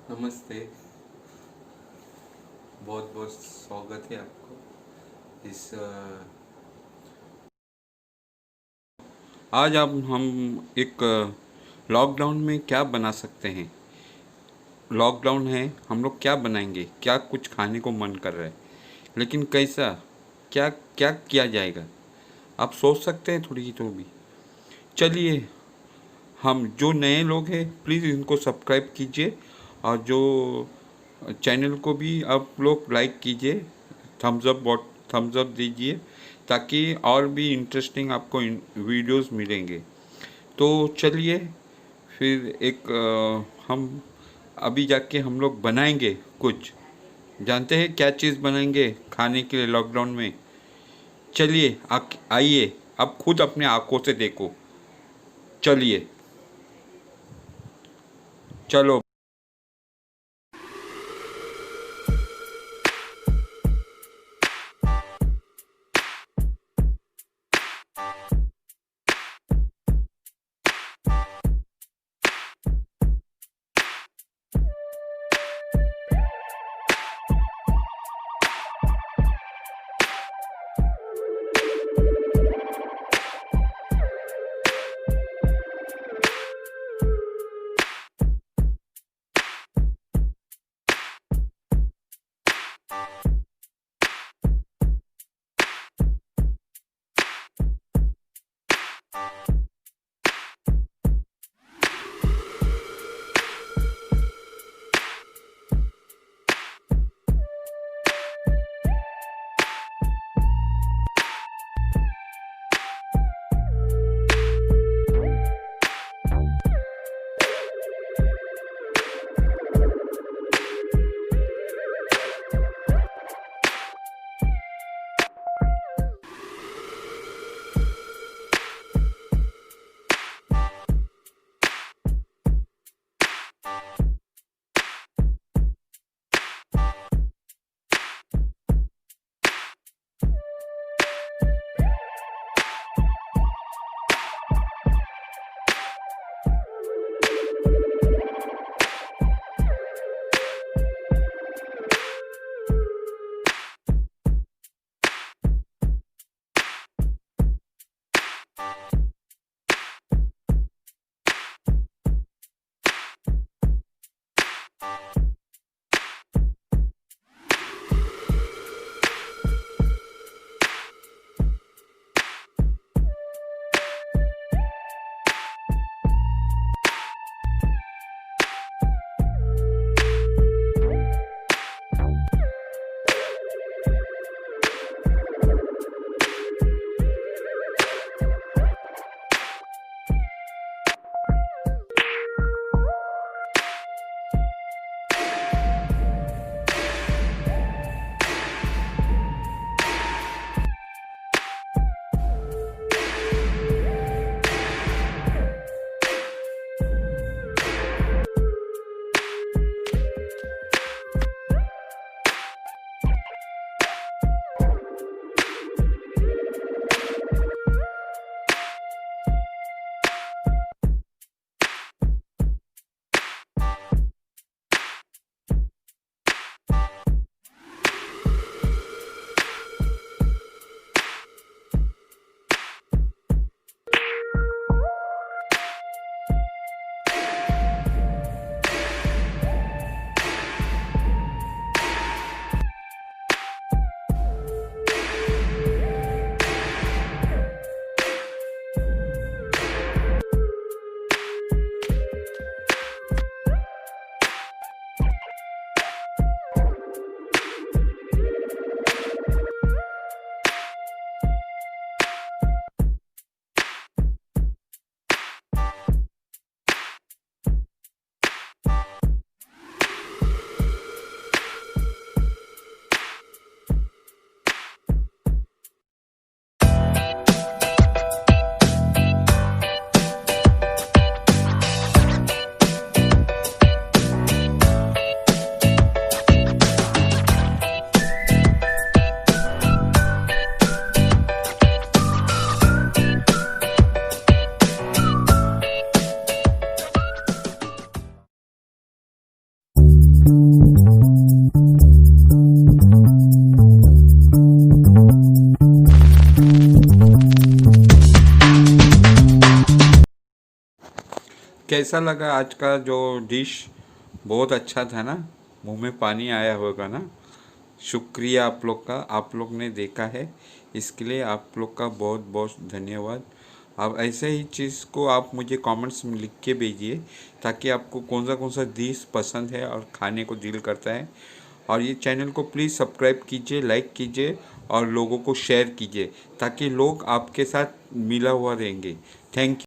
नमस्ते। बहुत बहुत स्वागत है आपको इस आज अब हम एक लॉकडाउन में क्या बना सकते हैं। लॉकडाउन है, हम लोग क्या बनाएंगे, क्या कुछ खाने को मन कर रहा है, लेकिन कैसा, क्या क्या किया जाएगा, आप सोच सकते हैं थोड़ी तो भी। चलिए, हम जो नए लोग हैं प्लीज़ इनको सब्सक्राइब कीजिए, और जो चैनल को भी आप लोग लाइक कीजिए, थम्स अप दीजिए, ताकि और भी इंटरेस्टिंग आपको वीडियोस मिलेंगे। तो चलिए, फिर एक हम अभी जाके हम लोग बनाएंगे कुछ। जानते हैं क्या चीज़ बनाएंगे खाने के लिए लॉकडाउन में? चलिए, आइए, आप खुद अपने आंखों से देखो। चलिए, चलो। कैसा लगा आज का जो डिश? बहुत अच्छा था ना? मुंह में पानी आया होगा ना? शुक्रिया आप लोग का, आप लोग ने देखा है, इसके लिए आप लोग का बहुत बहुत धन्यवाद। आप ऐसे ही चीज़ को आप मुझे कमेंट्स में लिख के भेजिए, ताकि आपको कौन सा डिश पसंद है और खाने को दिल करता है। और ये चैनल को प्लीज़ सब्सक्राइब कीजिए, लाइक कीजिए और लोगों को शेयर कीजिए, ताकि लोग आपके साथ मिला हुआ रहेंगे। Thank you.